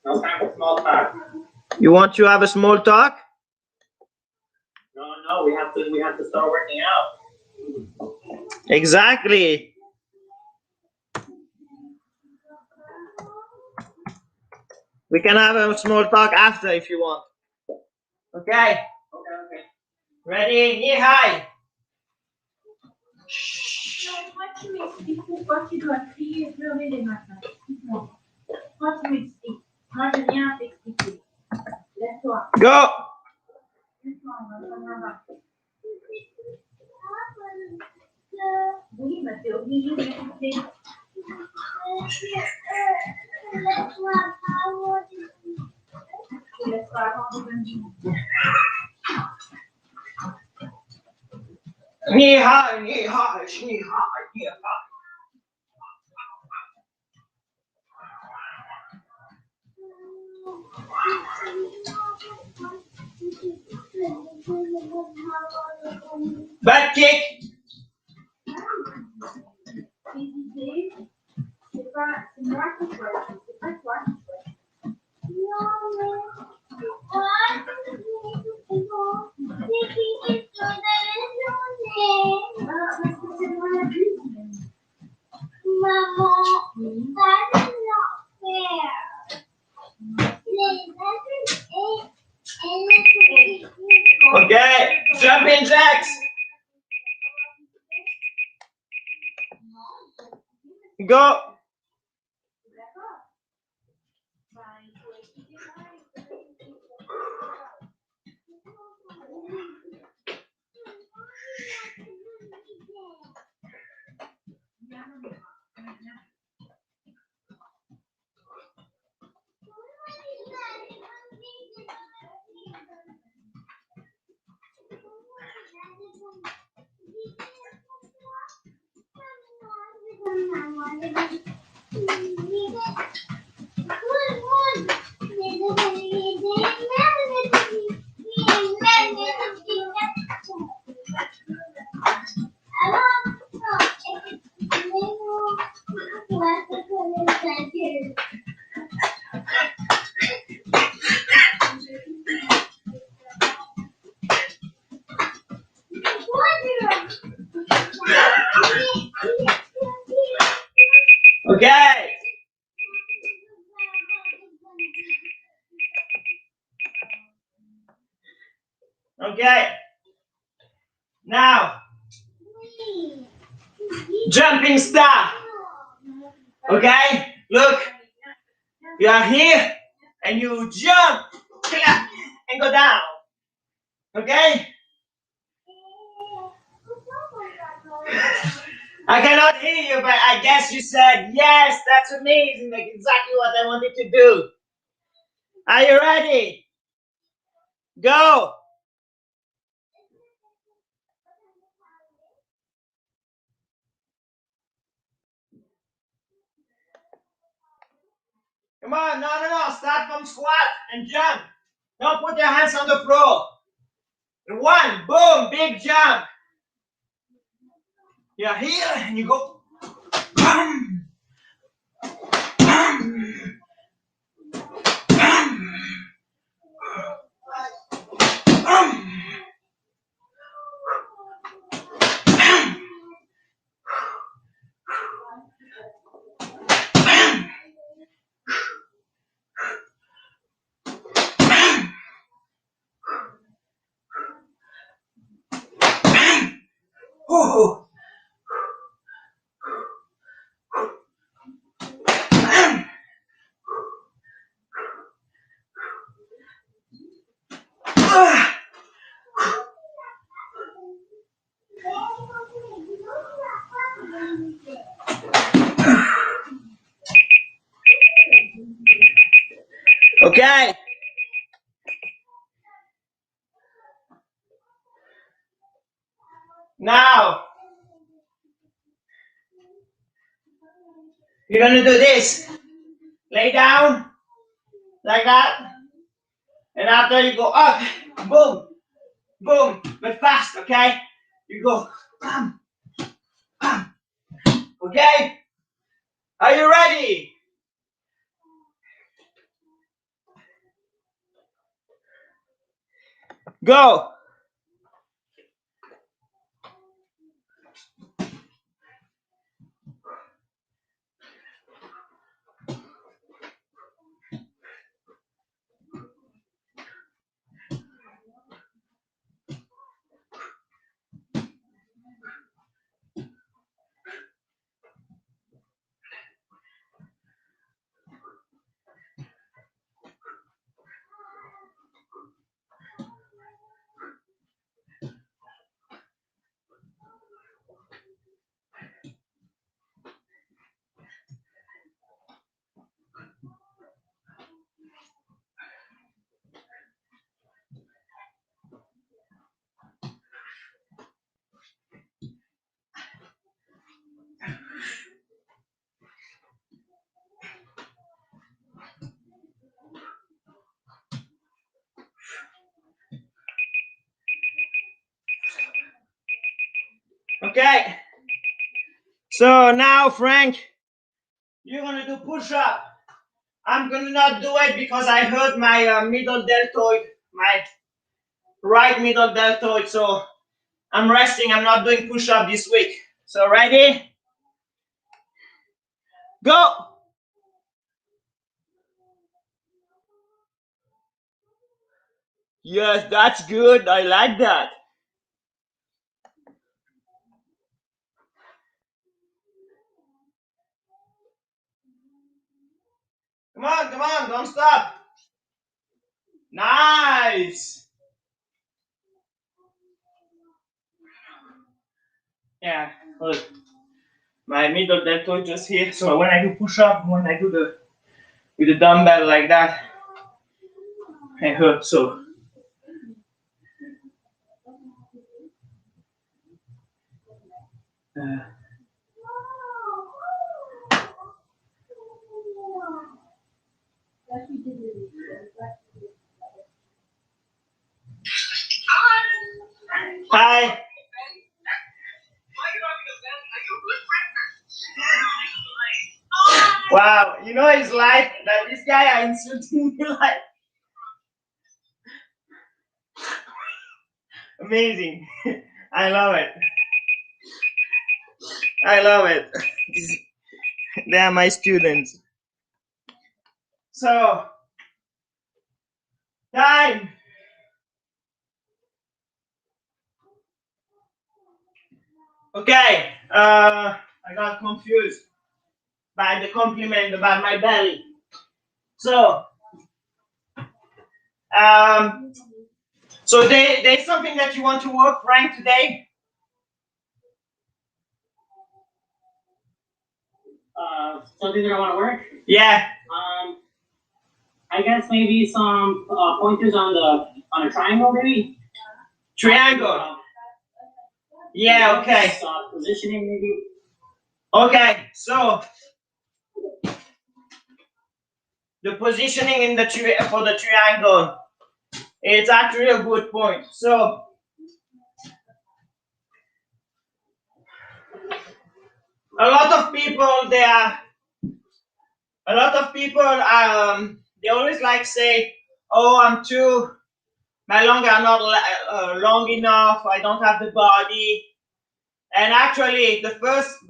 No time for small talk. You want to have a small talk? No, we have to start working out. Exactly. We can have a small talk after if you want. Okay. Okay. Ready? Knee high. Go. Knee high, knee high, knee high, knee high. Back kick. Okay, jumping jacks. Go. Okay. Okay. Now, jumping star. Okay. Look, you are here and you jump and go down. Okay. I cannot hear you, but I guess you said yes. That's amazing. That's exactly what I wanted to do. Are you ready? Go. Come on, no. Start from squat and jump. Don't put your hands on the floor. One, boom, big jump. You're here and you go. Bam, bam, bam, bam. Oh. Okay. Now, you're gonna do this. Lay down like that. And after you go up, boom, boom, but fast, okay? You go, bam, bam. Okay? Are you ready? Go. Okay. So now, Frank, you're gonna do push-up. I'm gonna not do it because I hurt my middle deltoid, my right middle deltoid. So I'm resting. I'm not doing push-up this week. So ready? Go. Yes, that's good. I like that. Come on, don't stop. Nice. Yeah, look. My middle deltoid just here. So when I do push-up, when I do the with the dumbbell like that, I hurt. So hi. Wow, you know it's like that this guy are insulting me like amazing. I love it. I love it. They are my students. So time. Okay. I got confused by the compliment about my belly. So um so there's something that you want to work, Frank, today? Something that I want to work. Yeah. I guess maybe some pointers on a triangle, maybe. Triangle. Yeah, okay. Positioning, maybe. Okay, so the positioning in the for the triangle, it's actually a good point. So a lot of people they always like say, oh, my lungs are not long enough, I don't have the body. And actually the first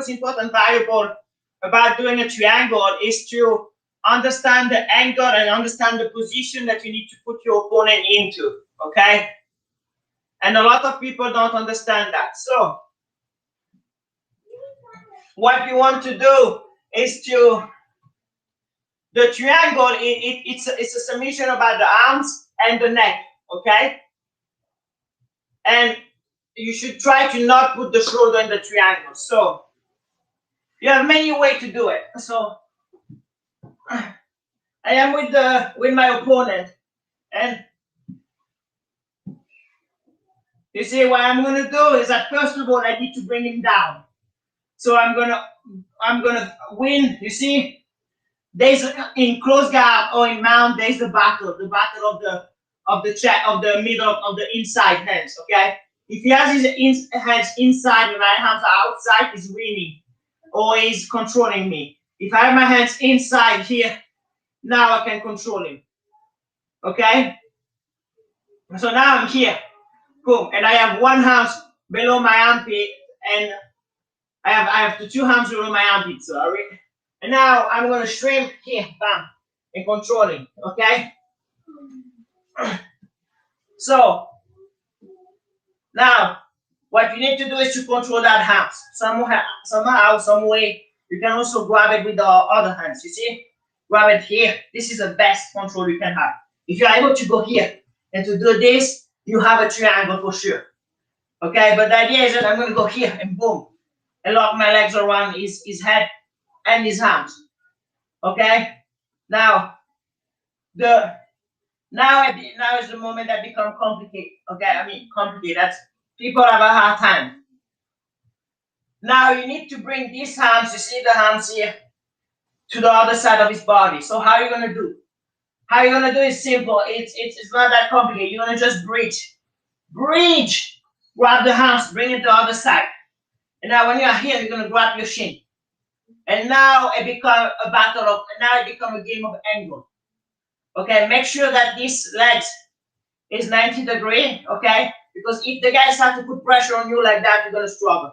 important variable about doing a triangle is to understand the angle and understand the position that you need to put your opponent into, okay? And a lot of people don't understand that. So what you want to do is the triangle, it's a summation about the arms and the neck, okay? And you should try to not put the shoulder in the triangle. So you have many ways to do it. So I am with my opponent, and you see what I'm gonna do is that first of all I need to bring him down. So I'm gonna win. You see, there's in close guard or in mount. There's the battle of the middle of the inside hands. Okay, if he has his hands inside and my hands are outside, he's winning, or he's controlling me. If I have my hands inside here, now I can control him. Okay. So now I'm here, boom, and I have one hand below my armpit, and I have the two hands below my armpit, sorry. And now I'm gonna shrimp here, bam, and controlling, okay? So now what you need to do is to control that hand. Somehow, some way, you can also grab it with the other hands, you see? Grab it here. This is the best control you can have. If you're able to go here and to do this, you have a triangle for sure. Okay, but the idea is that I'm gonna go here and boom, and lock my legs around his head and his arms. Okay? Now now is the moment that become complicated. Okay, I mean complicated. That's people have a hard time. Now you need to bring these hands, you see the hands here, to the other side of his body. So how are you gonna do? How you're gonna do is simple. It's not that complicated. You're gonna just breach. Breach! Grab the hands, bring it to the other side. And now when you're here, you're gonna grab your shin. And now it become a battle of now it become a game of angle. Okay, make sure that these legs is 90 degree, okay? Because if the guy start to put pressure on you like that, you're gonna struggle.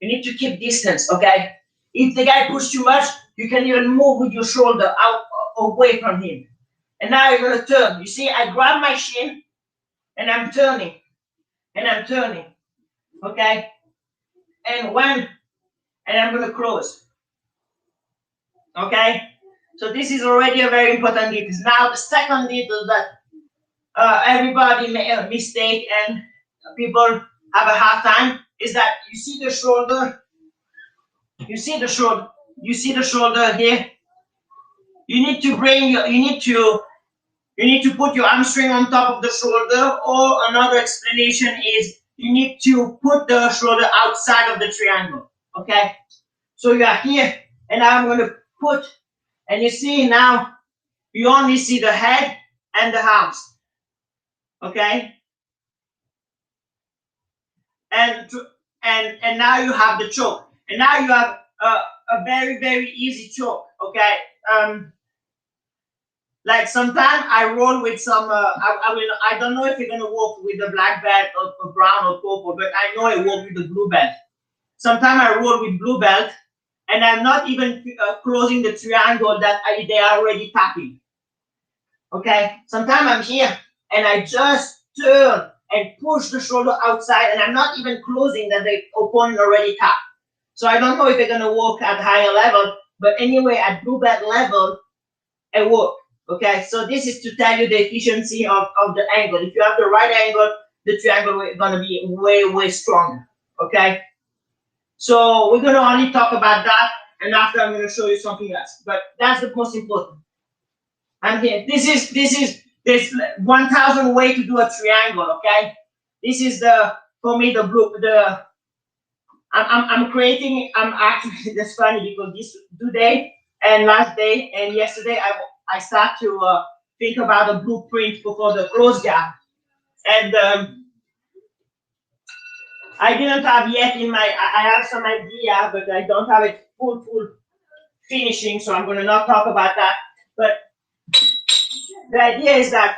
You need to keep distance, okay? If the guy pushes too much, you can even move with your shoulder out away from him. And now you're gonna turn. You see, I grab my shin and I'm turning. And I'm turning. Okay? And I'm gonna close. Okay? So this is already a very important detail. Now the second detail that everybody make a mistake and people have a hard time is that you see the shoulder. You see the shoulder. You see the shoulder here. You need to bring your. You need to put your hamstring on top of the shoulder. Or another explanation is you need to put the shoulder outside of the triangle. Okay. So you are here, and now I'm going to put. And you see now, you only see the head and the arms. Okay. And now you have the choke, and now you have a very easy choke. Okay. Like sometimes I roll with some. I don't know if you're gonna work with the black belt or brown or purple, but I know I work with the blue belt. Sometimes I roll with blue belt, and I'm not even closing the triangle that they are already tapping. Okay. Sometimes I'm here and I just turn and push the shoulder outside, and I'm not even closing that the opponent already tapped. So I don't know if they're gonna work at higher level, but anyway, at blue belt level, it works. Okay, so this is to tell you the efficiency of the angle. If you have the right angle, the triangle is gonna be way stronger. Okay, so we're gonna only talk about that, and after I'm gonna show you something else. But that's the most important. And here, there's 1,000 ways to do a triangle. Okay, this is for me the blue the. I'm creating. I'm actually that's funny because this today and last day and yesterday I start to think about a blueprint for the close gap, and I didn't have yet in my. I have some idea, but I don't have it full finishing. So I'm gonna not talk about that. But the idea is that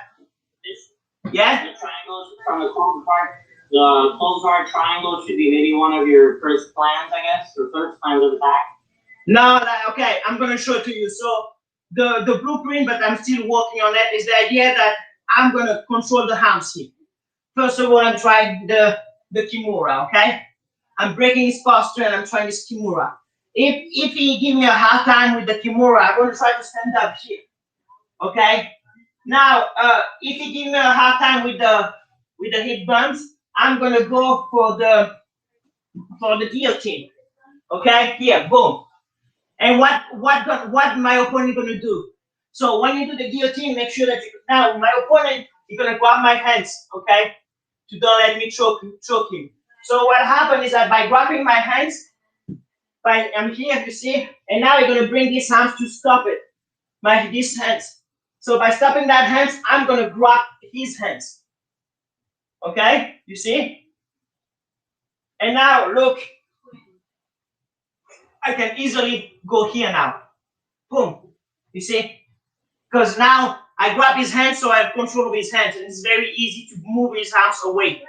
yeah. The triangles from the closed part. The closed part triangle should be maybe one of your first plans, I guess, or first plans of attack. No, okay, I'm gonna show it to you. So the blueprint, but I'm still working on it, is the idea that I'm gonna control the arms here. First of all, I'm trying the kimura, okay? I'm breaking his posture and I'm trying this kimura. If he give me a hard time with the kimura, I'm gonna try to stand up here. Okay? Now, if he give me a hard time with the hip buns, I'm gonna go for the guillotine. Okay? Here, boom. And what my opponent gonna do? So when you do the guillotine, make sure that now my opponent is gonna grab my hands, okay, to don't let me choke him. So what happened is that by grabbing my hands, I'm here, you see, and now you're gonna bring these hands to stop it. These hands. So by stopping that hands, I'm gonna grab his hands. Okay, you see? And now look, I can easily go here now. Boom. You see? Because now I grab his hand so I have control of his hands, and it's very easy to move his arms away.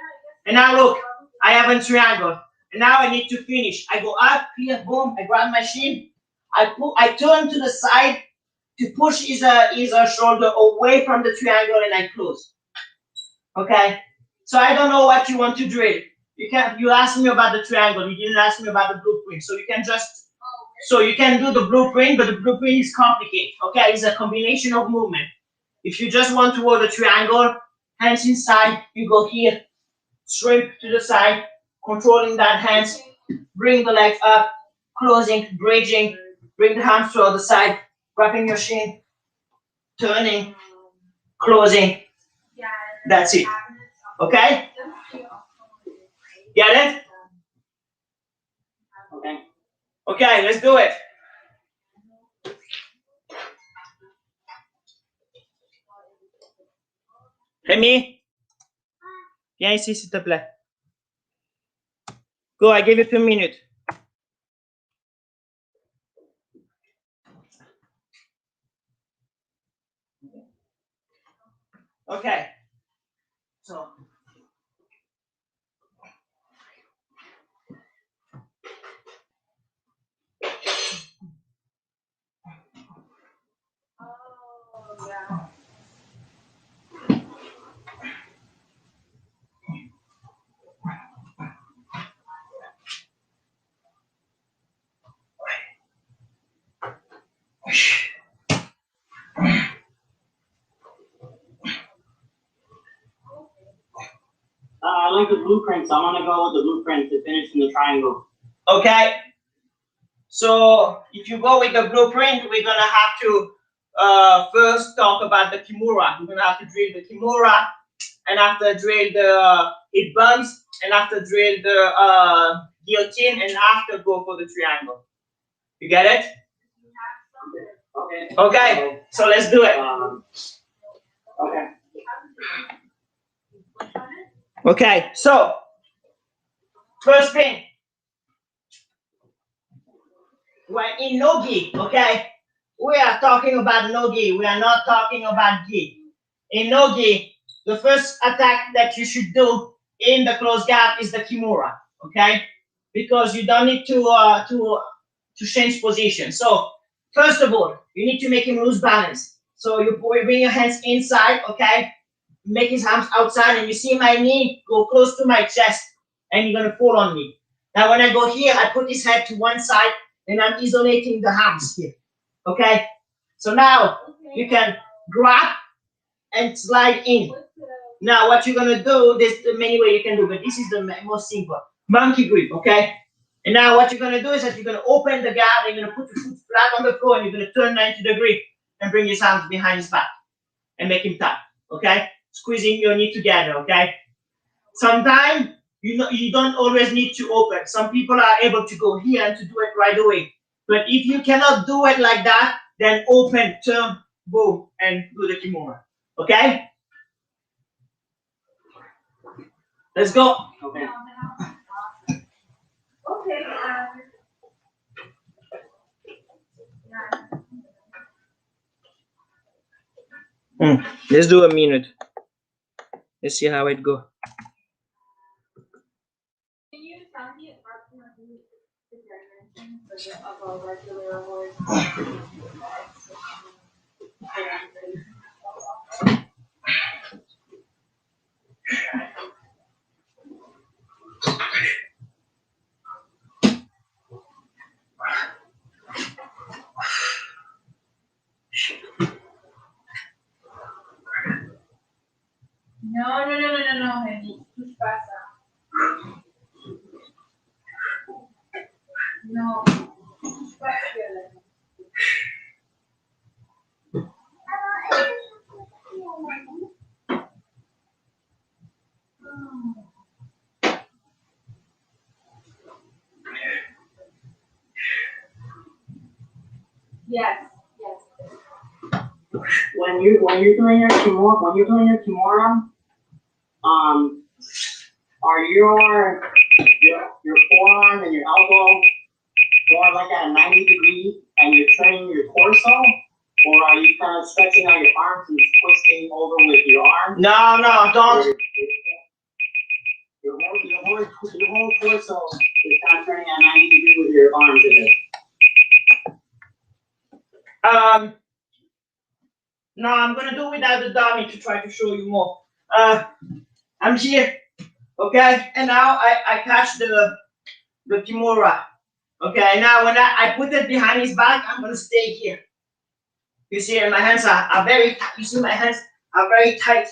And now look, I have a triangle, and now I need to finish. I go up here, boom, I grab my shin, I turn to the side to push his shoulder away from the triangle, and I close. Okay? So I don't know what you want to drill. You asked me about the triangle, you didn't ask me about the blueprint. So you can do the blueprint, but the blueprint is complicated. Okay, it's a combination of movement. If you just want to hold the triangle, hands inside, you go here, shrimp to the side, controlling that hands, bring the legs up, closing, bridging, bring the hands to the other side, grabbing your shin, turning, closing. That's it. Okay? Get it? Okay. Okay, let's do it. Rémi, viens ici s'il te plaît. Go, I give you 2 minutes. Okay. So. Oh, yeah. I like the blueprint, so I'm gonna go with the blueprint to finish in the triangle. Okay. So if you go with the blueprint, we're gonna have to first talk about the kimura. We're gonna have to drill the kimura, and after drill the hip bumps, and after drill the guillotine, and after go for the triangle. You get it? Okay. Okay. So let's do it. Okay. Okay. So first thing. We're in no gi, okay? We are talking about no gi. We are not talking about gi. In no gi, the first attack that you should do in the close gap is the kimura, okay? Because you don't need to change position. So first of all, you need to make him lose balance. So you bring your hands inside, okay? Make his arms outside, and you see my knee go close to my chest, and you're gonna fall on me. Now when I go here, I put his head to one side, and I'm isolating the arms here. Okay? So now you can grab and slide in. Now what you're gonna do, there's many ways you can do, but this is the most simple. Monkey grip, okay? And now what you're gonna do is that you're gonna open the gap, and you're gonna put your foot flat on the floor, and you're gonna turn 90 degrees and bring his arms behind his back and make him tap. Okay? Squeezing your knee together, okay? Sometimes you don't always need to open. Some people are able to go here and to do it right away. But if you cannot do it like that, then open, turn, boom, and do the kimura. Okay? Let's go. Okay. Let's do a minute. Let's see how it goes. Can you tell me approximately the dimensions of a regular horse? No, Henry. ¿Qué pasa? No. Yes. When you're doing your kimura, are your forearm and your elbow more like at a 90 degree, and you're turning your torso, Or are you kind of stretching out your arms and twisting over with your arms? No, no, don't. Your whole torso is kind of turning at 90 degrees with your arms in it. No, I'm gonna do without the dummy to try to show you more. I'm here, okay, and now I catch the kimura. Okay, now when I put it behind his back, I'm gonna stay here. You see, my hands are very tight. You see, my hands are very tight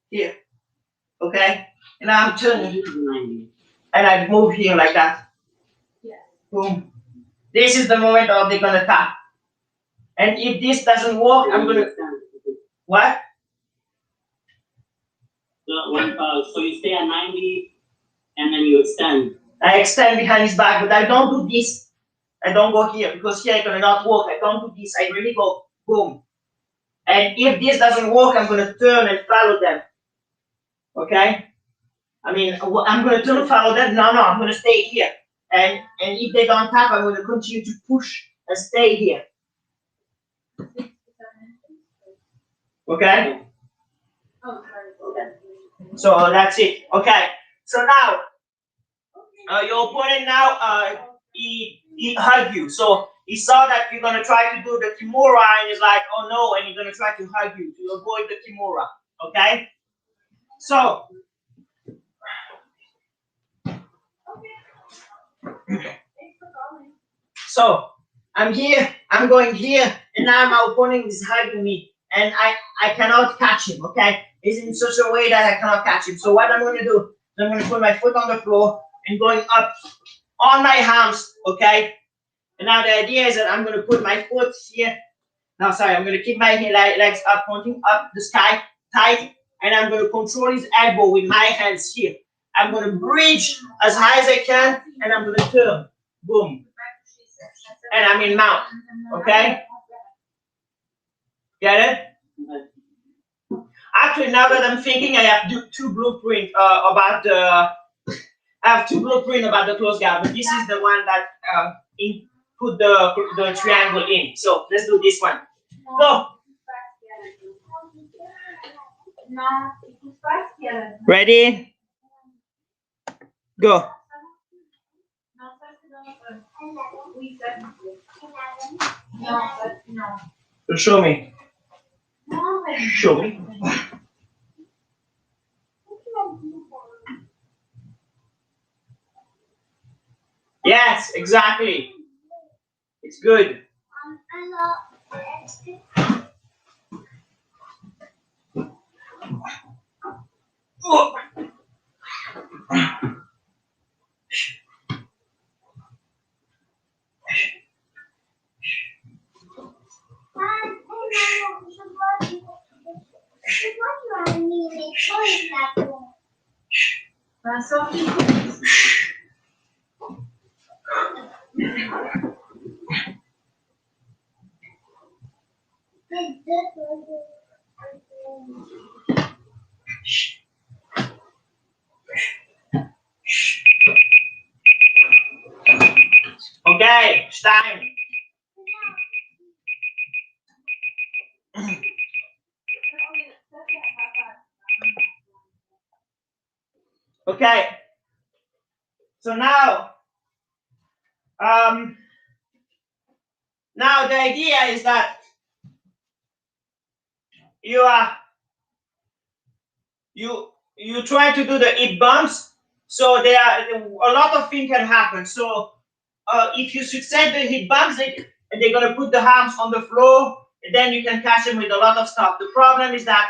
here. Okay, and now I'm turning, and I move here like that. Yeah. Boom. This is the moment of they're gonna tap. And if this doesn't work, I'm gonna what? So you stay at 90, and then you extend. I extend behind his back, but I don't do this. I don't go here because here I'm gonna not work. I don't do this. I really go boom. And if this doesn't work, I'm gonna turn and follow them. Okay? I mean, I'm gonna turn and follow them. No, I'm gonna stay here. And if they don't tap, I'm gonna continue to push and stay here. Okay? Oh, sorry. So that's it. Okay. So now, your opponent now, he hugged you. So he saw that you're gonna try to do the kimura, and he's like, oh no, and he's gonna try to hug you to avoid the kimura. Okay. So. So I'm here. I'm going here, and now my opponent is hugging me, and I cannot catch him. Okay. It's in such a way that I cannot catch him. So what I'm gonna do? I'm gonna put my foot on the floor and going up on my arms, okay? And now the idea is that I'm gonna put my foot here. No, sorry, I'm gonna keep my legs up, pointing up the sky, tight, and I'm gonna control his elbow with my hands here. I'm gonna bridge as high as I can, and I'm gonna turn, boom, and I'm in mount, okay? Get it? Actually, now that I'm thinking, I have two blueprints about the. I have two blueprints about the close guard, but this is the one that put the triangle in. So let's do this one. Go. Ready? Go. Show me. Show me. Yes, exactly. It's good. Okay, it's time. Okay. So now, now the idea is that you try to do the hip bumps. So there are a lot of things can happen. So if you succeed the hip bumps, they're gonna put the arms on the floor, and then you can catch them with a lot of stuff. The problem is that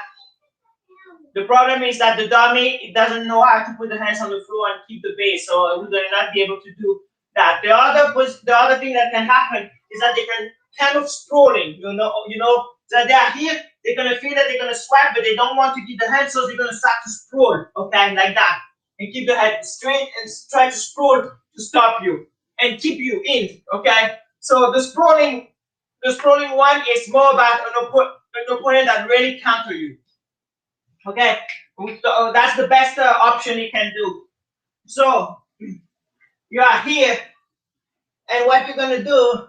the dummy, it doesn't know how to put the hands on the floor and keep the base, so it will not be able to do that. The other thing that can happen is that they can kind of sprawling. So they are here. They're gonna feel that they're gonna sweat, but they don't want to keep the hands, so they're gonna start to sprawl. Okay, like that, and keep the head straight and try to sprawl to stop you and keep you in. Okay, so the sprawling one is more about an opponent that really counter you. Okay, so that's the best option you can do. So you are here, and what you're gonna do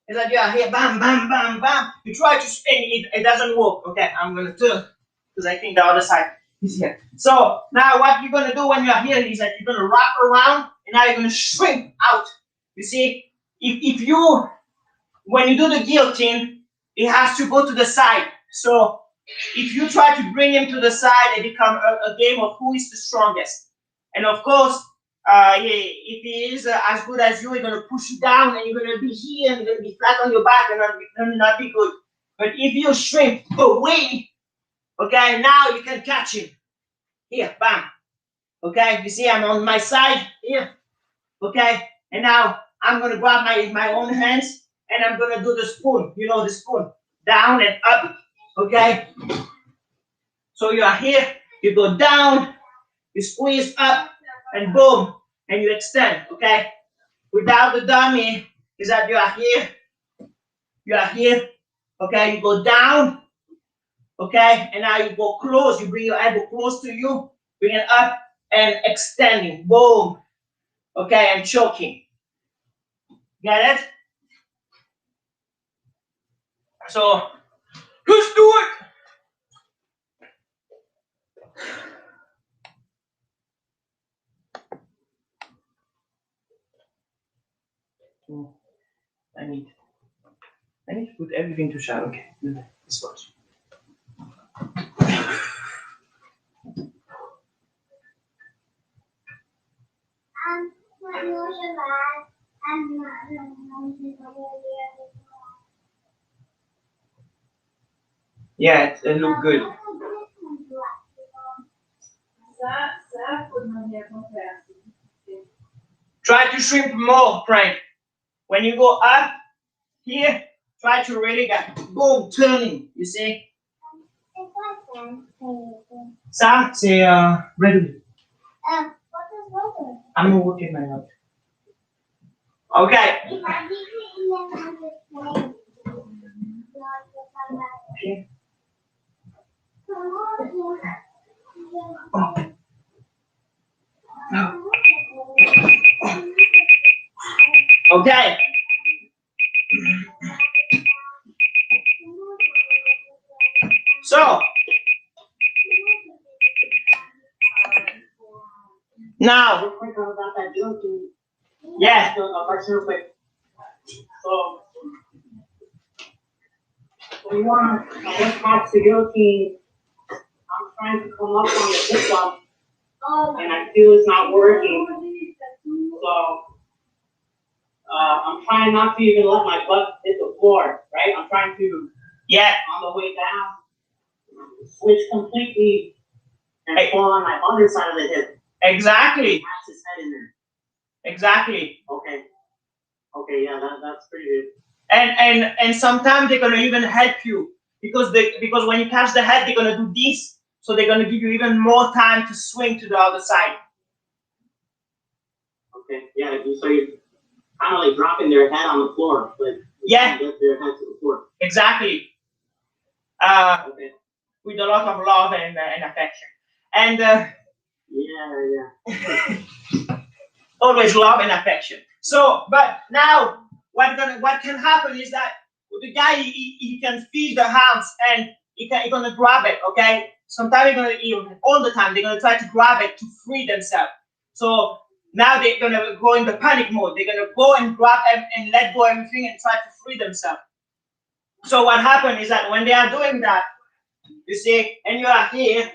is that you are here, bam, bam, bam, bam. You try to spin, it doesn't work. Okay, I'm gonna turn because I think the other side is here. So now what you're gonna do when you are here is that you're gonna wrap around and now you're gonna shrink out. You see, if you, when you do the guillotine, it has to go to the side. So if you try to bring him to the side, it becomes a game of who is the strongest. And of course, if he is as good as you, he's going to push you down and you're going to be here and you're going to be flat on your back and not be good. But if you shrink away, okay, now you can catch him. Here, bam. Okay, you see I'm on my side here. Okay, and now I'm going to grab my own hands and I'm going to do the spoon. You know the spoon. Down and up. Okay, so you are here, you go down, you squeeze up, and boom, and you extend. Okay, without the dummy, is that you are here. Okay, you go down. Okay, and now you go close. You bring your elbow close to you, bring it up, and extending. Boom. Okay, and choking. Get it? So let's do it. I need to put everything to shine. Okay, this works. Yeah, it look good. Try to shrimp more, Frank. When you go up here, try to really get boom, turning. You see? Ça, c'est ready. I'm gonna work in my note. Okay. Okay. Okay. So now, Real quick about that guillotine. yeah. Real quick. So we want to attach the guillotine. I'm trying to come up on the zip up, and I feel it's not working. So I'm trying not to even let my butt hit the floor, right? I'm trying to, on the way down, switch completely and fall on my underside of the hip. Exactly. Pass his head in there. Exactly. Okay. Okay, yeah, that's pretty good. And sometimes they're gonna even help you because when you catch the head, they're gonna do this, so they're gonna give you even more time to swing to the other side. Okay, yeah, so you're kind of like dropping their head on the floor, but yeah, get their head to the floor. Exactly. Okay. With a lot of love and affection, and yeah. always love and affection. So, but now what can happen is that the guy he can feel the arms and he's gonna grab it. Okay, sometimes all the time they're gonna try to grab it to free themselves. So now they're gonna go in the panic mode. They're gonna go and grab and let go everything and try to free themselves. So what happens is that when they are doing that, you see, and you are here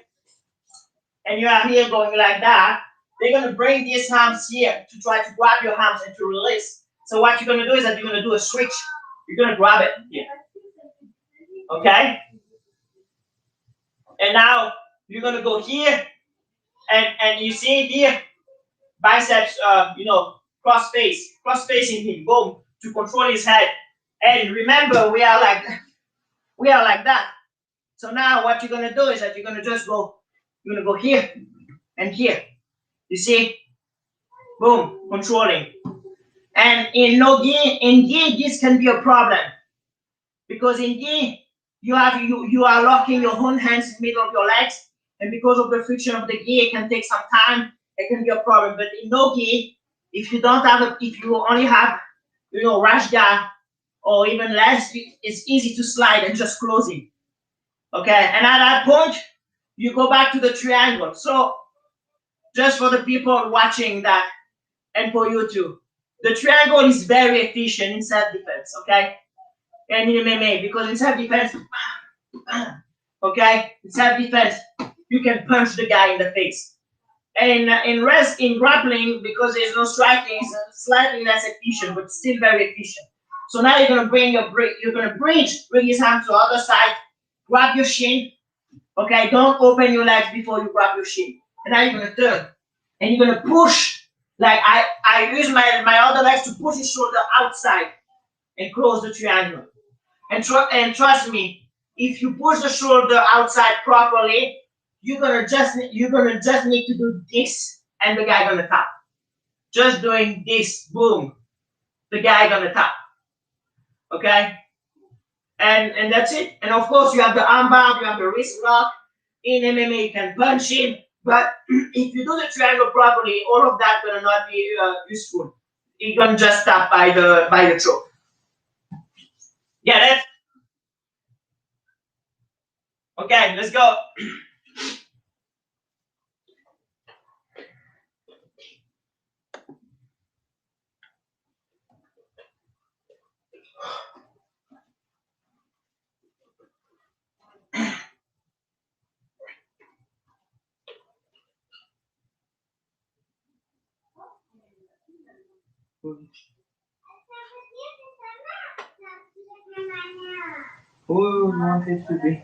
going like that, they're gonna bring these arms here to try to grab your arms and to release. So what you're gonna do is that you're gonna do a switch. You're gonna grab it here. Okay? And now you're gonna go here, and you see here, biceps, cross facing him, boom, to control his head. And remember, we are like that. So now what you're gonna do is that you're gonna go here and here. You see? Boom, controlling. And in gi, this can be a problem. Because in gi, you are locking your own hands in the middle of your legs, and because of the friction of the gi, it can take some time. It can be a problem. But in no gi, if you only have, rash guard or even less, it's easy to slide and just close it. Okay, and at that point, you go back to the triangle. So just for the people watching that and for you too, the triangle is very efficient in self-defense, okay? And in MMA, because in self-defense, okay, in self-defense, you can punch the guy in the face. And in grappling, because there's no striking, it's slightly less efficient, but still very efficient. So now you're gonna bring bring his hand to the other side, grab your shin. Okay, don't open your legs before you grab your shin. And now you're gonna turn. And you're gonna push. Like I use my other legs to push his shoulder outside and close the triangle. And trust me, if you push the shoulder outside properly, you're gonna just need to do this, and the guy gonna tap. Just doing this, boom, the guy gonna tap. Okay, and that's it. And of course, you have the armbar, you have the wrist lock. In MMA, you can punch him, but if you do the triangle properly, all of that gonna not be useful. You're gonna just tap by the throat. Get it? Okay, let's go. Who wanted to be?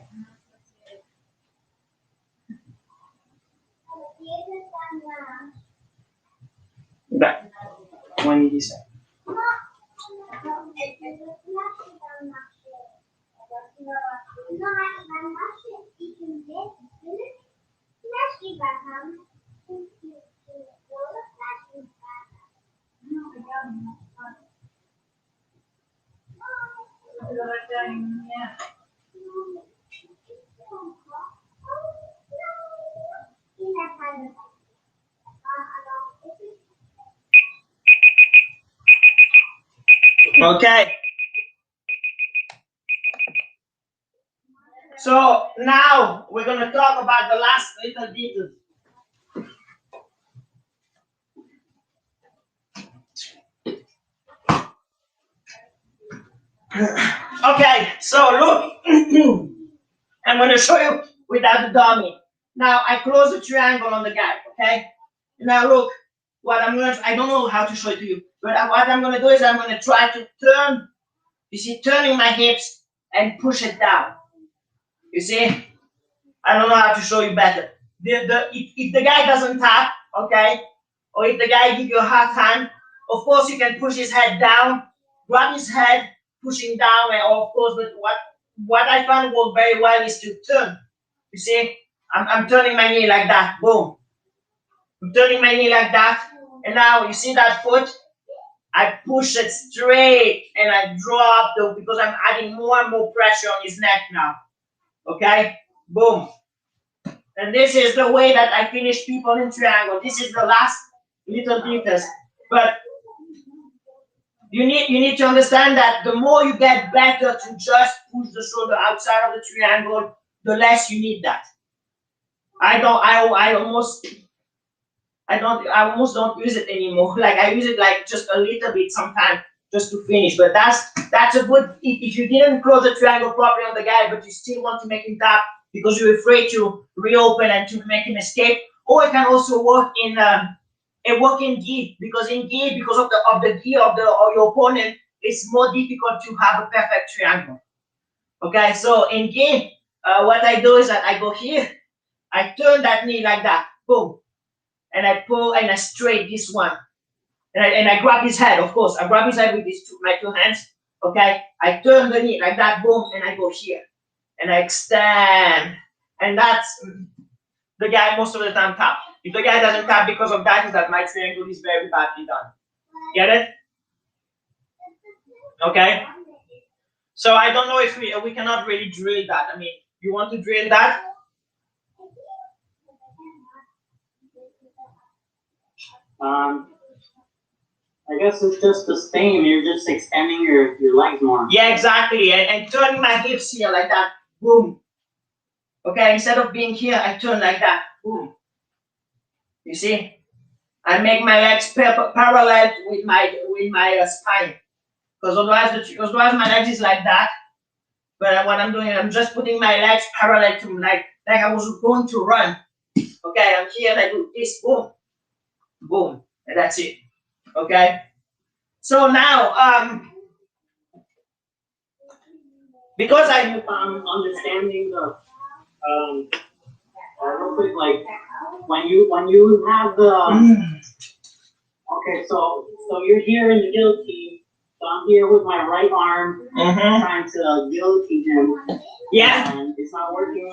Back. 187. Okay. So now we're going to talk about the last little details. Okay, so look, I'm going to show you without the dummy. Now I close the triangle on the guy, okay? Now look, I don't know how to show it to you, but what I'm going to do is I'm going to try to turn, you see, turning my hips and push it down. You see? I don't know how to show you better. If the guy doesn't tap, okay, or if the guy gives you a hard time, of course you can push his head down, grab his head, pushing down, and of course, but what I found work very well is to turn. You see, I'm turning my knee like that, boom. I'm turning my knee like that, and now you see that foot? I push it straight and I drop because I'm adding more and more pressure on his neck now. Okay, boom. And this is the way that I finish people in triangle. This is the last little details. But you need to understand that the more you get better to just push the shoulder outside of the triangle, the less you need that. I almost don't use it anymore. Like I use it like just a little bit sometimes just to finish. But that's a good, if you didn't close the triangle properly on the guy, but you still want to make him tap because you're afraid to reopen and to make him escape. Or it can also work in gi, because in gi, because of the gi of your opponent, it's more difficult to have a perfect triangle. Okay, so in gi, what I do is that I go here, I turn that knee like that, boom, and I pull and I straight this one, and I grab his head. Of course, I grab his head with my two hands. Okay, I turn the knee like that, boom, and I go here, and I extend, and that's the guy most of the time tap. If the guy doesn't tap because of that, is that my triangle is very badly done. Get it? Okay. So I don't know if we cannot really drill that. I mean, you want to drill that? I guess it's just the same. You're just extending your legs more. Yeah, exactly. And turning my hips here like that. Boom. Okay, instead of being here, I turn like that. Boom. You see? I make my legs parallel with my spine. Because otherwise my legs is like that. But what I'm doing, I'm just putting my legs parallel to like I was going to run. Okay, I'm here and I do this. Boom. Boom. And that's it. Okay. So now, because If I'm understanding the real quick, like when you have the okay, so you're here in the guillotine. So I'm here with my right arm trying to guillotine him. Yeah. And it's not working.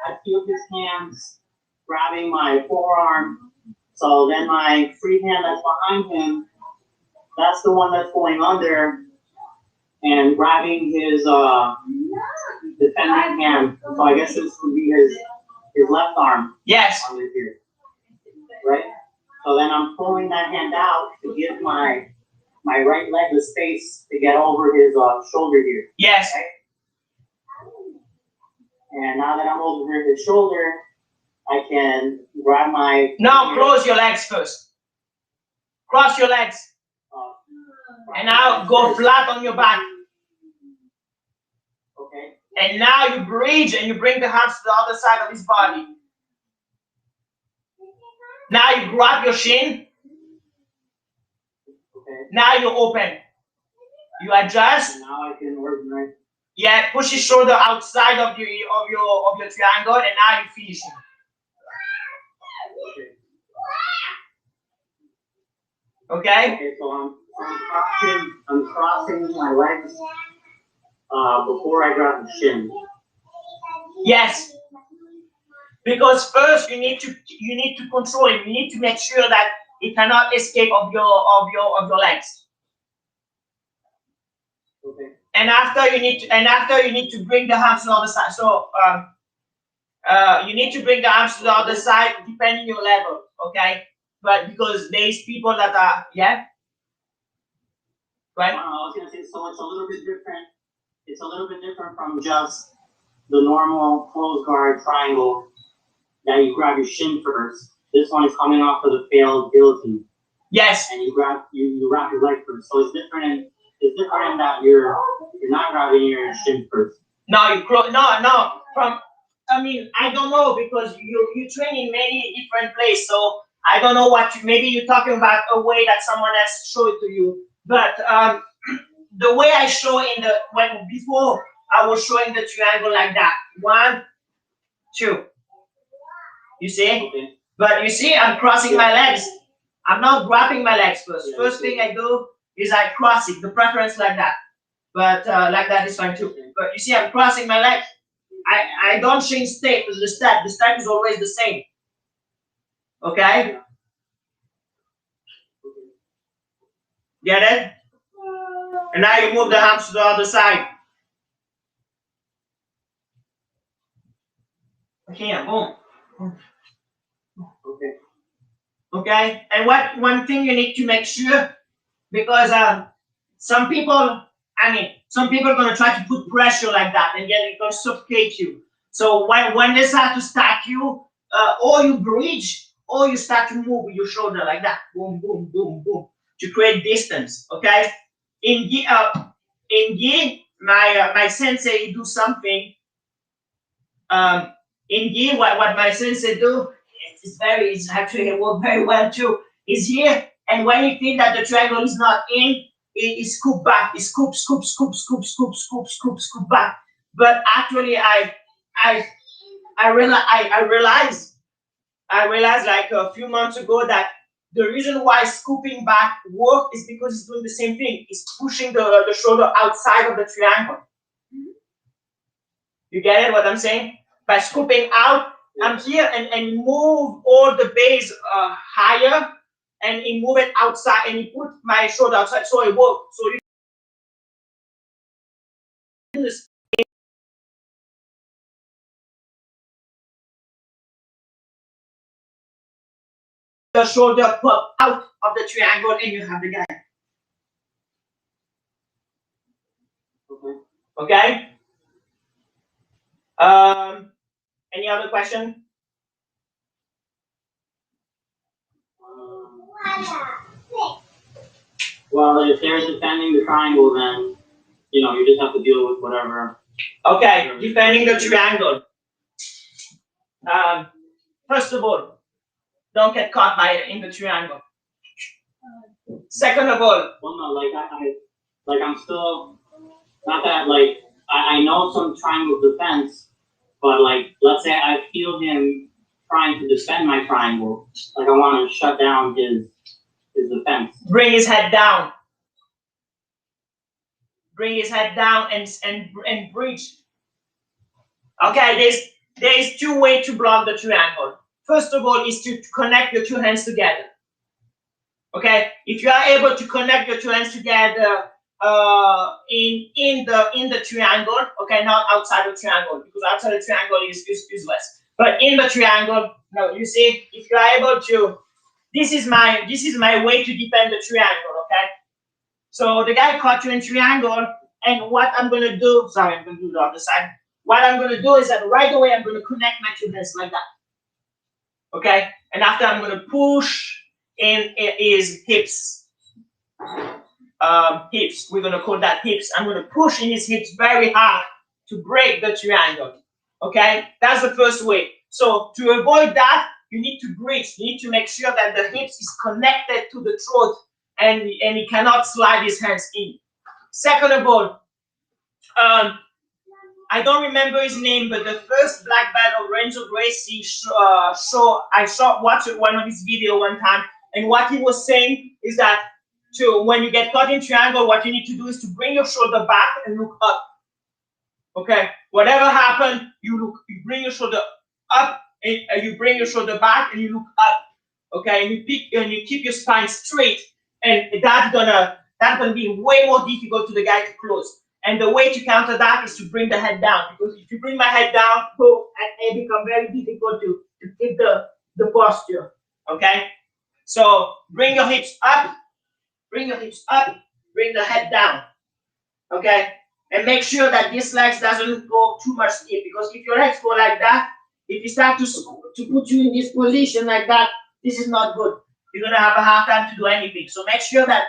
I feel his hands grabbing my forearm. So then my free hand that's behind him, that's the one that's going under and grabbing his defending hand. So I guess this would be his left arm. Yes. Under here. Right? So then I'm pulling that hand out to give my right leg the space to get over his shoulder here. Yes. Right? And now that I'm over his shoulder, I can grab my... Now close your legs first. Cross your legs. And now go flat on your back. Okay. And now you bridge and you bring the hands to the other side of his body. Now you grab your shin. Okay. Now you open. You adjust. And now I can organize. Yeah, push his shoulder outside of your triangle, and now you finish him. Okay. Okay, so I'm crossing my legs before I grab the shin. Yes. Because first you need to control it. You need to make sure that it cannot escape of your legs. Okay. And after you need to bring the arms to the other side. So you need to bring the arms to the other side depending your level. Okay. But because there's people that are right. I was gonna say, so it's a little bit different. It's a little bit different from just the normal closed guard triangle that you grab your shin first. This one is coming off of the failed guillotine. Yes. And you wrap your leg first. So it's different in that you're not grabbing your shin first. No, From I don't know because you train in many different places, so I don't know maybe you're talking about a way that someone else showed it to you. But the way I show before I was showing the triangle like that. 1, 2. You see? Okay. But you see, I'm crossing my legs. I'm not grabbing my legs first. Yeah, First thing I do is I cross it. The preference like that. But like that is fine too. But you see, I'm crossing my legs. I don't change step. The step is always the same. Okay? Get it? And now you move the arms to the other side. Here, boom. Okay. Okay? And one thing you need to make sure, because some people are gonna try to put pressure like that, and then it's gonna suffocate you. So when they start to stack you, or you bridge, or you start to move with your shoulder like that, boom, boom, boom, boom, to create distance. Okay. In gi, my sensei do something. In gi, what my sensei do, it's actually work very well too. Is here, and when you feel that the triangle is not in, it scoop back, it scoop, scoop, scoop, scoop, scoop, scoop, scoop, scoop back. But actually, I realized like a few months ago that the reason why scooping back work is because it's doing the same thing. It's pushing the shoulder outside of the triangle. You get it? What I'm saying? By scooping out, I'm here and move all the base higher, and he move it outside, and he put my shoulder outside, so it works. So you the shoulder pop out of the triangle and you have the guy. Okay? Any other question? Well, if they're defending the triangle, then, you just have to deal with whatever. Okay, defending the triangle. First of all, don't get caught in the triangle. Second of all, well, no, I'm still, not that, I know some triangle defense, but, let's say I feel him trying to defend my triangle, I want to shut down his defense. Bring his head down. Bring his head down and breach. Okay, there's two ways to block the triangle. First of all is to connect your two hands together. Okay, if you are able to connect your two hands together in the triangle, okay, not outside the triangle, because outside the triangle is useless. But in the triangle, no, you see, if you are able to, this is my way to defend the triangle, okay? So the guy caught you in triangle, and what I'm gonna do, sorry, I'm gonna do the other side. What I'm gonna do is that right away I'm gonna connect my two hands like that. Okay? And after I'm gonna push in his hips. Hips, we're gonna call that hips. I'm gonna push in his hips very hard to break the triangle. Okay? That's the first way. So to avoid that, you need to breathe. You need to make sure that the hips is connected to the throat and he cannot slide his hands in. Second of all, I don't remember his name, but the first black belt of Renzo Gracie watched one of his videos one time, and what he was saying is that when you get caught in triangle, what you need to do is to bring your shoulder back and look up. Okay, whatever happened, you bring your shoulder up, and you bring your shoulder back, and you look up. Okay, and you keep your spine straight, and that's gonna be way more difficult to the guy to close. And the way to counter that is to bring the head down, because if you bring my head down, it becomes very difficult to keep the posture. Okay, so bring your hips up, bring the head down. Okay, and make sure that this legs doesn't go too much deep, because if your legs go like that, if you start to put you in this position like that, this is not good. You're gonna have a hard time to do anything. So make sure that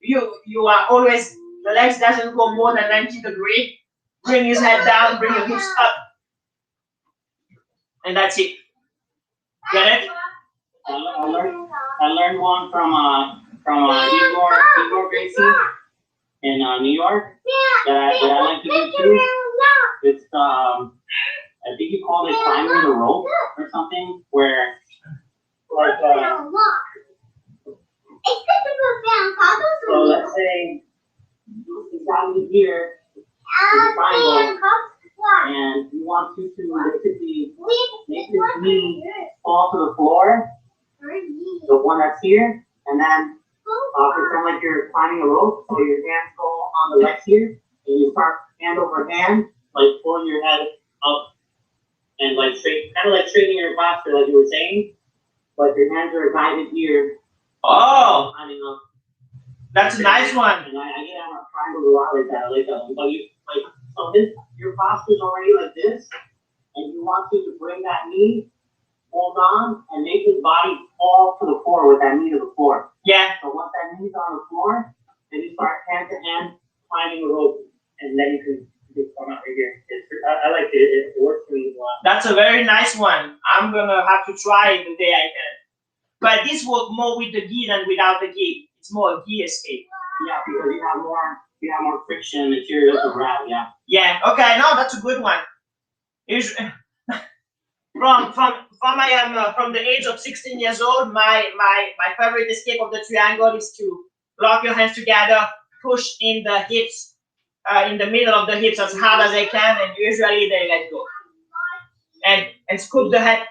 you are always, the legs doesn't go more than 90 degrees. Bring his head down, bring your hips up, and that's it. Get it? I learned one from Igor Gracie in New York that I like to do too. It's I think you call it climbing the rope or something, where so let's say he's got me here, and you want to basically make his knee fall to the floor, the one that's here, and then pretend like you're climbing a rope, so your hands go on the legs here, and you start hand over hand, pulling your head up, and straightening your posture, like you were saying, but your hands are guided here. Oh, climbing up. That's a nice one. And I get on a triangle a lot like that. So your posture's already like this, and you want to bring that knee, hold on, and make his body fall to the floor with that knee to the floor. Yeah. So once that knee's on the floor, then you start hand to hand climbing the rope, and then you can come out right here. I like it. It works for me a lot. That's a very nice one. I'm gonna have to try it the day I can. But this works more with the gi than without the gi. It's more a gi escape. Yeah, because you have more friction material to grab. Yeah. Yeah. Okay. No, that's a good one. Usually, from the age of 16 years old, my favorite escape of the triangle is to lock your hands together, push in the hips, in the middle of the hips as hard as I can, and usually they let go. And scoop the head.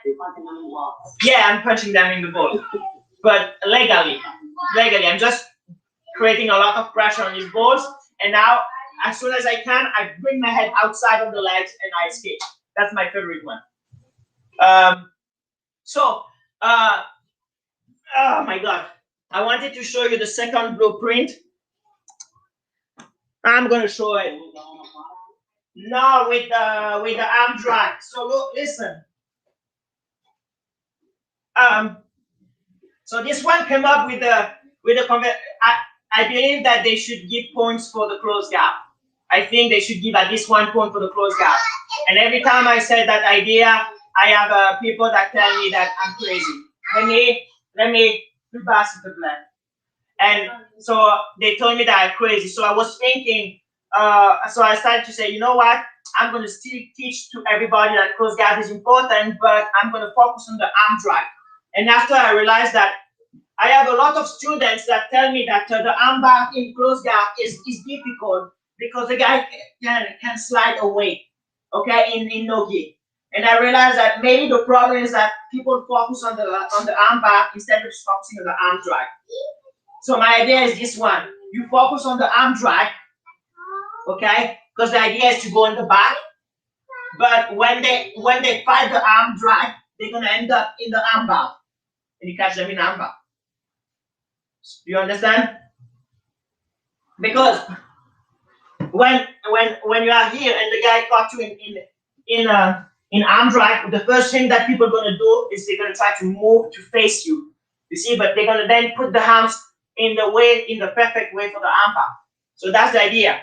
Yeah, I'm punching them in the balls, but legally, I'm just creating a lot of pressure on his balls, and now as soon as I can, I bring my head outside of the legs and I escape. That's my favorite one. Oh my God. I wanted to show you the second blueprint. I'm going to show it. No, with the arm drag. So look, listen. So this one came up with the I believe that they should give points for the close gap. I think they should give at least 1 point for the close gap. And every time I said that idea, I have people that tell me that I'm crazy. Let me pass the plan. And so they told me that I'm crazy. So I was thinking, so I started to say, you know what? I'm going to still teach to everybody that close gap is important, but I'm going to focus on the arm drag. And after I realized that I have a lot of students that tell me that the arm bar in close gap is difficult because the guy can slide away, okay, in no-gi. And I realized that maybe the problem is that people focus on the arm bar instead of focusing on the arm drag. So my idea is this one. You focus on the arm drag, okay? Because the idea is to go in the back. But when they fight the arm drag, they're gonna end up in the arm bar. And you catch them in arm bar. Do you understand? Because when you are here and the guy caught you in arm drag, the first thing that people are gonna do is they're gonna try to move to face you. You see, but they're gonna then put the arms in the perfect way for the arm bar. So that's the idea.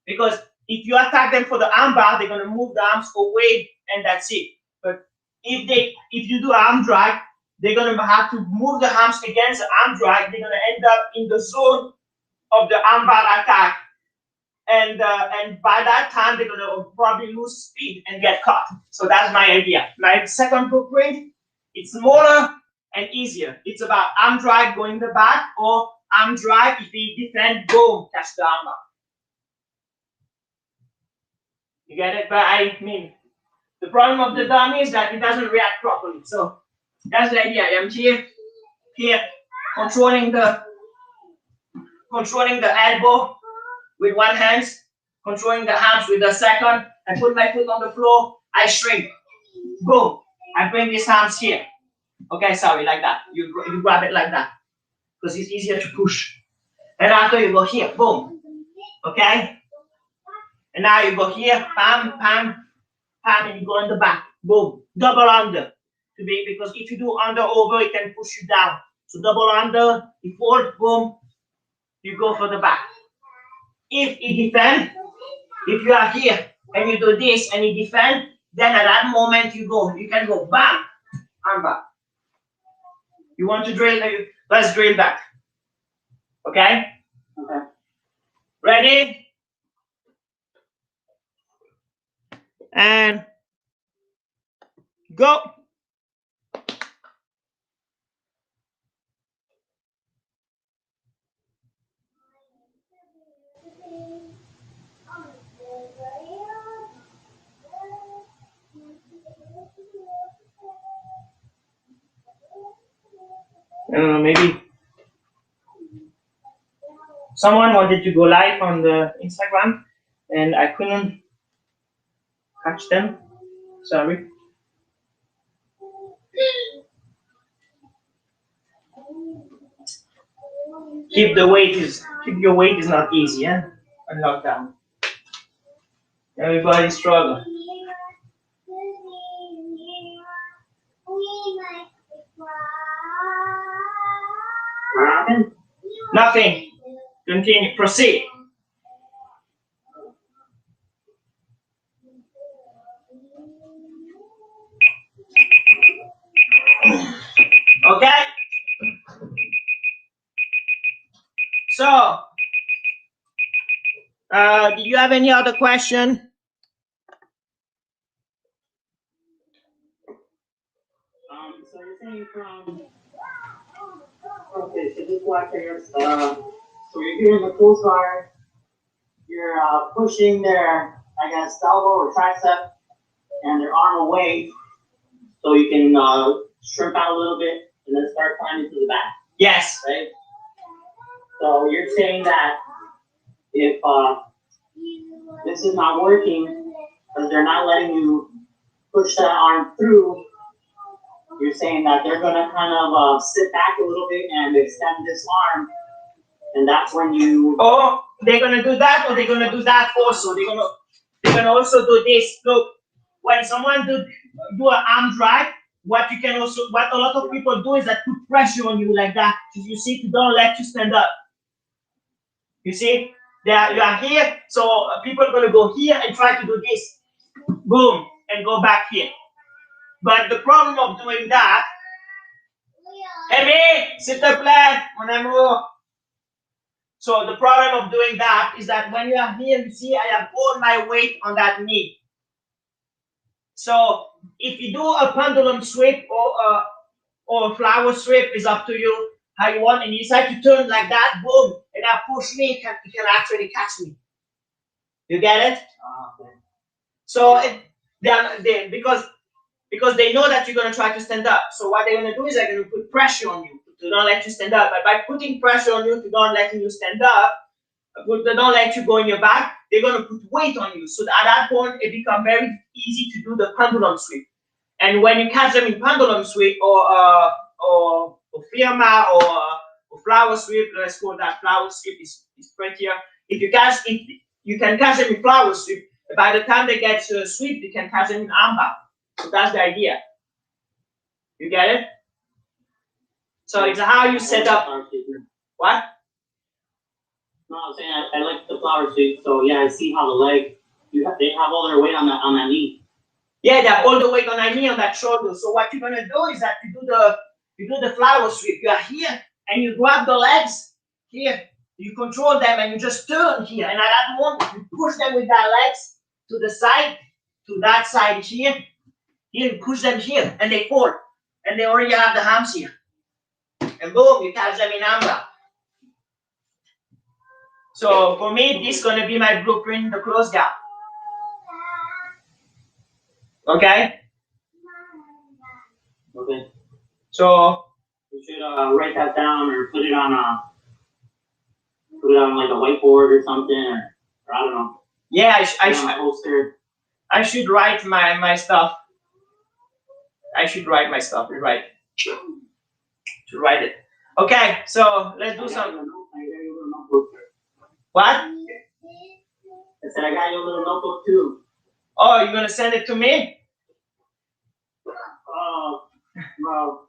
Because if you attack them for the arm bar, they're gonna move the arms away and that's it. But if you do arm drag, they're gonna have to move the arms against the arm drag. They're gonna end up in the zone of the arm bar attack. And by that time, they're gonna probably lose speed and get caught. So that's my idea. My second blueprint, it's smaller and easier. It's about arm drag going the back or arm drag if he defend, boom, catch the arm bar. You get it? But I mean, the problem of the dummy is that it doesn't react properly. So that's the idea. I'm here, controlling the elbow with one hand, controlling the arms with the second. I put my foot on the floor. I shrink. Boom. I bring these arms here. Okay, sorry, like that. You grab it like that because it's easier to push. And after you go here, boom. Okay. And now you go here, pam, pam, pam, and you go in the back, boom, double under. Because if you do under over, it can push you down. So double under, you fold, boom, you go for the back. If you defend, if you are here and you do this and you defend, then at that moment you can go bam, arm back. You want to drill? Let's drill back. Okay? Okay. Ready? And go. Maybe someone wanted to go live on the Instagram and I couldn't catch them. Sorry. Keep your weight is not easy, yeah? On lockdown. Everybody struggle. What happened? Nothing. Continue. Proceed. Okay? So, do you have any other question? So you're saying from, okay, so just watch here. So you're doing the full guard, you're pushing their, I guess, elbow or tricep and their arm away so you can shrimp out a little bit and then start climbing to the back. Yes. Right? So you're saying that if this is not working because they're not letting you push that arm through, you're saying that they're gonna kind of sit back a little bit and extend this arm, and that's when you. Oh, they're gonna do that, or they're gonna do that also. They're gonna also do this. Look, when someone do an arm drag, what a lot of people do is that put pressure on you like that. You see, to don't let you stand up. You see, you are here, so people are gonna go here and try to do this, boom, and go back here. But the problem of doing that, Amy, s'il te plaît, mon amour. So the problem of doing that is that when you are here, you see, I have all my weight on that knee. So if you do a pendulum sweep or a flower sweep, is up to you how you want, and you decide to turn like that, boom, and now push me, you can actually catch me. You get it? Okay. So because they know that you're gonna try to stand up. So what they're gonna do is they're gonna put pressure on you to not let you stand up. But by putting pressure on you to not letting you stand up, they don't let you go in your back, they're gonna put weight on you. So at that point, it becomes very easy to do the pendulum sweep. And when you catch them in pendulum sweep or firma or flower sweep, let's call that flower sweep is prettier. If you can catch them in flower sweep. By the time they get to a sweep, you can catch them in armbar. So that's the idea. You get it? So it's how you set up. What? No, I'm saying I like the flower sweep. So yeah, I see how the leg. They have all their weight on that knee. Yeah, they have all the weight on that knee, on that shoulder. So what you're gonna do is that you do the flower sweep. You are here and you grab the legs here. You control them and you just turn here. And at that moment, you push them with that legs to the side, to that side here. Here, you push them here, and they fall. And they already have the arms here. And boom, you catch them in armbar. So for me, this is gonna be my blueprint, the close gap. Okay? Okay. So You should write that down or put it on like a whiteboard or something, or I don't know. yeah, I should write my stuff. I should write my stuff. Right. To write it. Okay, so let's do some. What? I said I got your little notebook too. Oh, you're gonna send it to me? Well,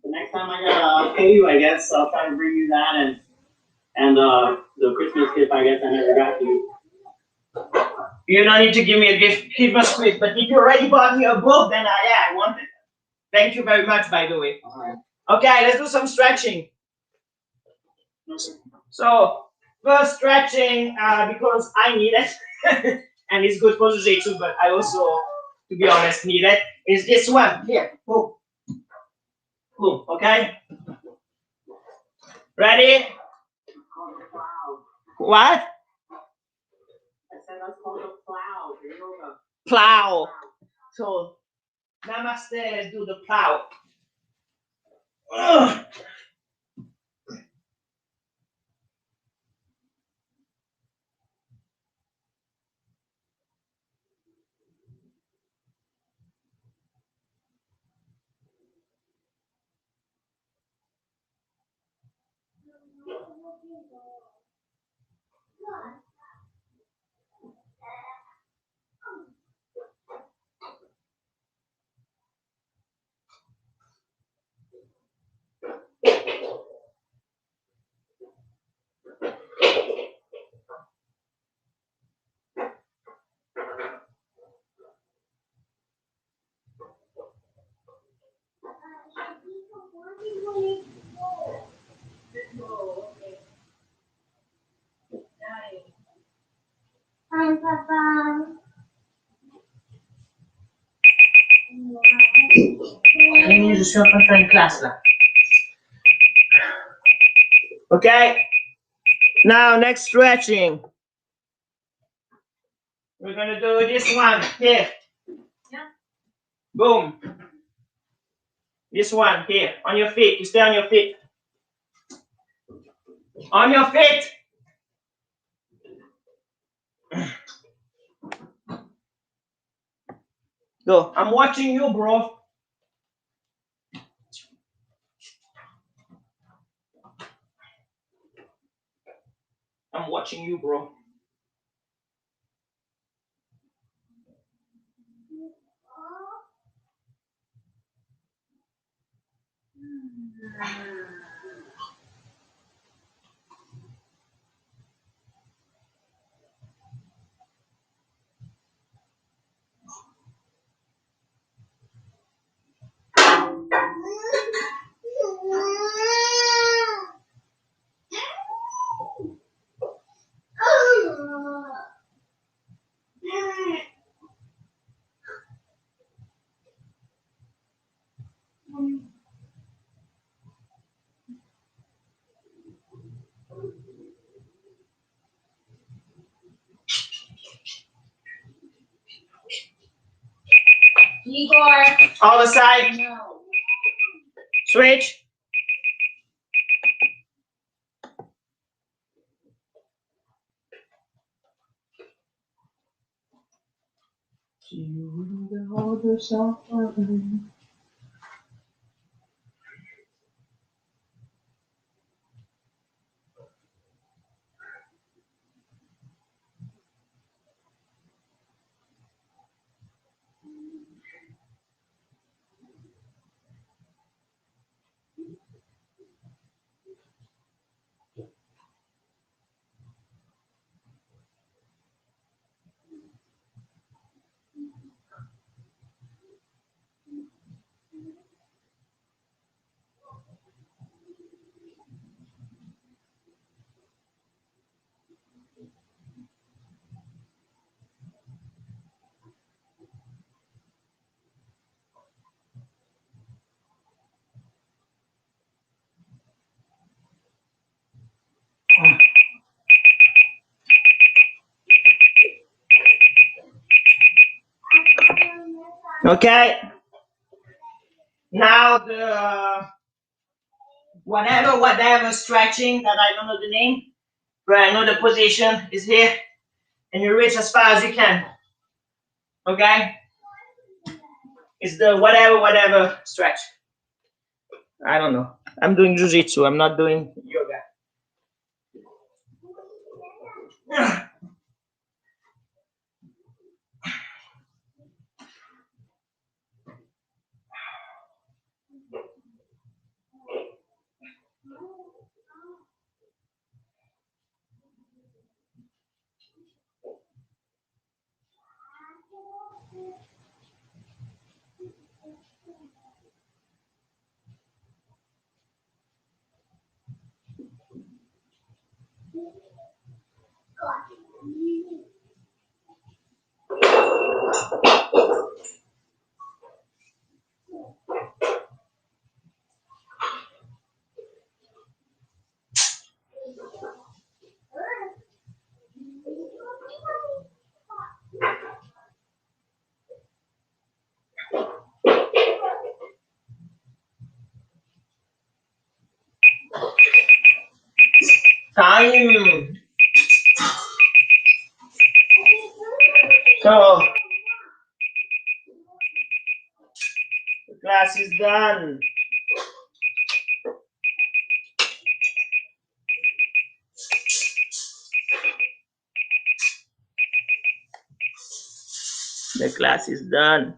the next time I gotta pay you, I guess I'll try to bring you that and the Christmas gift I guess I never got you. You don't need to give me a gift, Christmas gift, but if you already bought me a book, then I want it. Thank you very much, by the way. All right. Okay, let's do some stretching. So first stretching because I need it, and it's good for jiu-jitsu, but I also, to be honest, need it. Is this one here? Boom, boom. Okay. Ready? What? I said that's called a plow. Plow. So namaste. Let's do the plow. Ugh. Hi, Papa. Je suis en train de faire une classe là. Okay. Now next stretching. We're gonna do this one here. Yeah. Boom. This one here on your feet. You stay on your feet. On your feet. Go. I'm watching you, bro. I'm watching you, bro. Igor. Other side. No. Switch. Okay. Now the whatever stretching that I don't know the name, but I know the position is here, and you reach as far as you can. Okay. It's the whatever stretch. I don't know. I'm doing jiu-jitsu. I'm not doing yoga. Time. So the class is done. The class is done.